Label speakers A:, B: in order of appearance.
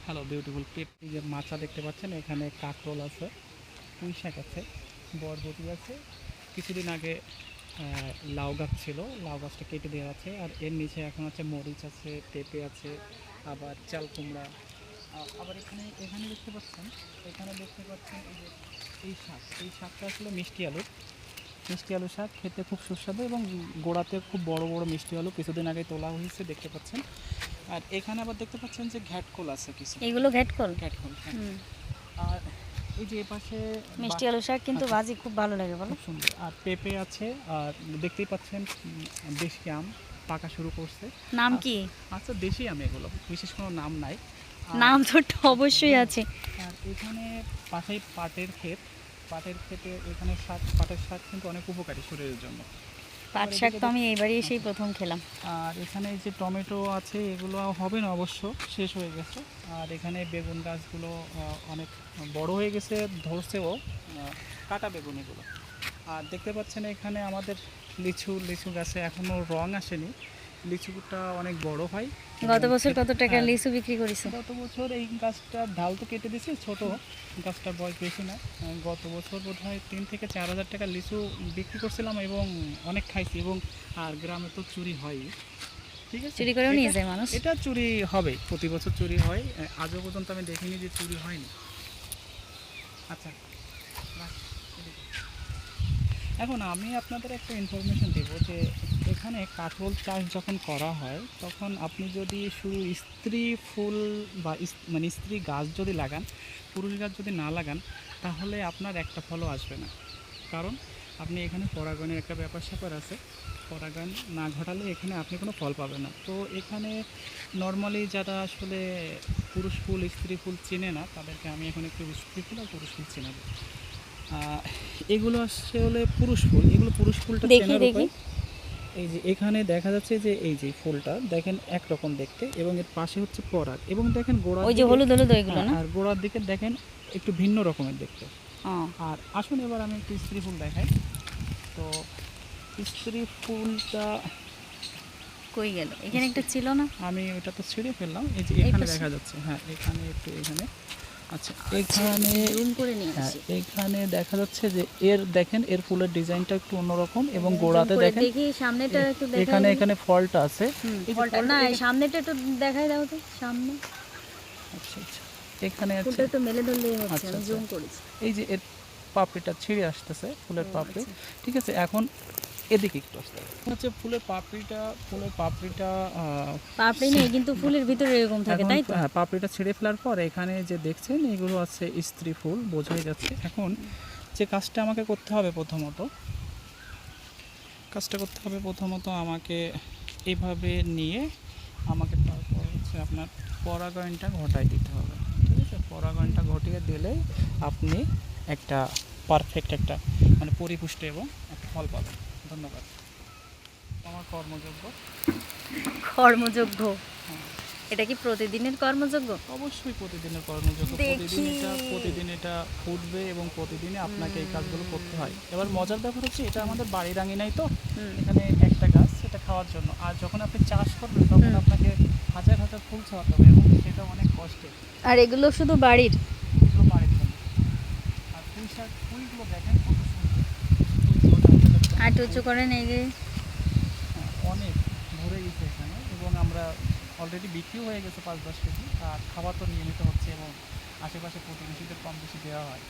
A: Hello beautiful পেঁপে যে মাচা দেখতে পাচ্ছেন, এখানে কাঁকরোল আছে, পুঁই শাক আছে, বরবটি আছে। কিছুদিন আগে লাউ গাছ ছিল, লাউ গাছটা কেটে দেওয়া আছে। আর এর নিচে এখন আছে মরিচ আছে, পেঁপে আছে, আবার চাল কুমড়া। আবার এখানে এখানে দেখতে পাচ্ছেন, এই যে এই শাকটা আসলে মিষ্টি আলু শাক, খেতে খুব সুস্বাদু এবং গোড়াতে খুব বড় বড় মিষ্টি আলু কিছুদিন আগে তোলা হয়েছে দেখতে পাচ্ছেন। আর এখানে আবার দেখতে পাচ্ছেন যে ঘ্যাটকোল আছে কিছু,
B: এগুলো ঘ্যাটকল।
A: ঘ্যাটকোল, হ্যাঁ। আর এই যে এপাশে
B: মিষ্টি আলু শাক কিন্তু
A: আচ্ছা,
B: ভাজি খুব ভালো লাগে, বলো।
A: খুব সুন্দর। আর পেঁপে আছে, আর দেখতেই পাচ্ছেন দেশি আম পাকা শুরু করছে।
B: নাম কি?
A: আচ্ছা, দেশি আম, এগুলো বিশেষ কোনো নাম নাই।
B: নাম তো অবশ্যই আছে।
A: আর এখানে পাশেই পাটের ক্ষেতে এখানে পাটের শাক কিন্তু অনেক উপকারী শরীরের জন্য।
B: পাট শাক তো আমি এইবারই এসেই প্রথম খেলাম।
A: আর এখানে যে টমেটো আছে, এগুলো হবে না অবশ্য, শেষ হয়ে গেছে। আর এখানে বেগুন গাছগুলো অনেক বড় হয়ে গেছে, ধরছেও, কাটা বেগুন এগুলো। আর দেখতে পাচ্ছেন এখানে আমাদের লিচু গাছে এখনও রং আসেনি, লিচুটা অনেক বড় হয়।
B: গত বছর কত টাকা
A: হ্যাঁ,
B: লিচু বিক্রি করেছে?
A: গত বছর এই গাছটার ডাল তো কেটে দিয়েছে, ছোট গাছটার বয়স বেশি না। গত বছর বোধ হয় 3 থেকে 4 হাজার টাকা লিচু বিক্রি করছিলাম এবং অনেক খাইছি। এবং আর গ্রামে তো চুরি হয়, ঠিক আছে,
B: চুরি করেও নিয়ে যায় মানুষ।
A: এটা চুরি হবে, প্রতি বছর চুরি হয়। আজও পর্যন্ত আমি দেখিনি যে চুরি হয়নি। আচ্ছা, রাখ, এদিকে। এখন আমি আপনাদের একটা ইনফরমেশন দেব যে এখানে কাঁকরোল চাষ যখন করা হয়, তখন আপনি যদি শুধু স্ত্রী ফুল বা মানে স্ত্রী গাছ যদি লাগান, পুরুষ গাছ যদি না লাগান, তাহলে আপনার একটা ফলও আসবে না। কারণ আপনি এখানে পরাগণের একটা ব্যাপার স্যাপার আছে, পরাগায়ন না ঘটালে এখানে আপনি কোনো ফল পাবেন না। তো এখানে নর্মালি যারা আসলে পুরুষ ফুল স্ত্রী ফুল চেনে না, তাদেরকে আমি এখন একটু স্ত্রী ফুল আর পুরুষ ফুল চেনাবো। এগুলো আসলে পুরুষ ফুল, এগুলো পুরুষ ফুলটা
B: দেখি
A: চেনার
B: দেখি।
A: উপায় এই যে এখানে দেখা যাচ্ছে যে এই যে ফুলটা দেখেন একরকম দেখতে, এবং এর পাশে হচ্ছে পরাগ, এবং দেখেন গোড়ার
B: ওই যে
A: দিকে,
B: হলুদ হলুদ ওইগুলো
A: হ্যাঁ,
B: না?
A: আর গোড়ার দিকে দেখেন একটু ভিন্ন রকমের দেখতে।
B: ও,
A: আর আসুন এবার আমি একটু স্ত্রী ফুল দেখাই। তো স্ত্রী ফুলটা
B: কই গেল? এখানে একটা ছিল না?
A: আমি ওটা তো ছিঁড়ে ফেললাম, এই যে
B: এই
A: এখানে
B: পাশে?
A: দেখা যাচ্ছে, হ্যাঁ এখানে একটু এখানে। আচ্ছা,
B: আচ্ছা,
A: এখানে,
B: জুম করে নিয়ে
A: হ্যাঁ
B: আসি।
A: এখানে দেখা যাচ্ছে যে এর দেখেন এর ফুলের ডিজাইনটা একটু অন্যরকম, এবং
B: জুম
A: গোড়াতে
B: করে
A: দেখেন
B: দেখি, সামনেটা একটু দেখাই
A: এখানে
B: দিবি?
A: এখানে ফলটা আছে। এই যে
B: ফলটা না, এই সামনেটা একটু দেখাই দাও তো, সামনে
A: আচ্ছা আচ্ছা, এখানে আছে।
B: ফুলটা একটু মেলে ধরলেই হচ্ছে,
A: আচ্ছা
B: আমি
A: আচ্ছা,
B: জুম করেছি।
A: এই যে এর পাপড়িটা ছিঁড়ে আসতেছে, ফুলের
B: ও
A: পাপড়ি।
B: আচ্ছা।
A: ঠিক আছে, এখন এদিকে একটু আসতে হবে। হচ্ছে ফুলের পাপড়িটা
B: পাপড়ি নেই কিন্তু ফুলের ভিতরে এরকম থাকে,
A: এখন
B: তাই তো?
A: হ্যাঁ, পাপড়িটা ছিঁড়ে ফেলার পর এখানে যে দেখছেন এগুলো আছে স্ত্রী ফুল, বোঝাই যাচ্ছে। এখন যে কাজটা আমাকে করতে হবে প্রথমত আমাকে এইভাবে নিয়ে আমাকে তারপর হচ্ছে আপনার পরাগায়নটা ঘটাই দিতে হবে। ঠিক আছে, পরাগায়নটা ঘটিয়ে দিলে আপনি একটা পারফেক্ট একটা মানে পরিপুষ্ট এবং একটা ফল পাবেন। ধন্যবাদ। আমার কর্মযোগ্য।
B: কর্মযোগ্য?
A: হ্যাঁ,
B: এটা কি প্রতিদিনের কর্মযোগ্য?
A: অবশ্যই প্রতিদিনের কর্মযোগ্য।
B: দেখি।
A: প্রতিদিন এটা ফুটবে এবং প্রতিদিনই আপনাকে এই কাজগুলো করতে হয়। এবার মজার ব্যাপার হচ্ছে এটা আমাদের বাড়ির আঙিনায়, তো এখানে একটা গাছ, এটা খাওয়ার জন্য। আর যখন আপনি চাষ করবেন তখন আপনাকে হাজার হাজার ফুল ছাড়াতে হবে, এবং সেটা অনেক কষ্টের।
B: আর এগুলো শুধু বাড়ির?
A: এগুলো বাড়ির জন্য। আর ফুলগুলো দেখেন কত সুন্দর, ফুলগুলো দেখা যাচ্ছে
B: আর
A: অনেক
B: উঁচু করেন এই যে।
A: অনেক ভরে গেছে এখানে, এবং আমরা অলরেডি বিক্রিও হয়ে গেছে 5-10 কেজি। আর খাবার তো নিয়মিত হচ্ছে, এবং আশেপাশে প্রতিবেশীদের কম বেশি দেওয়া হয়।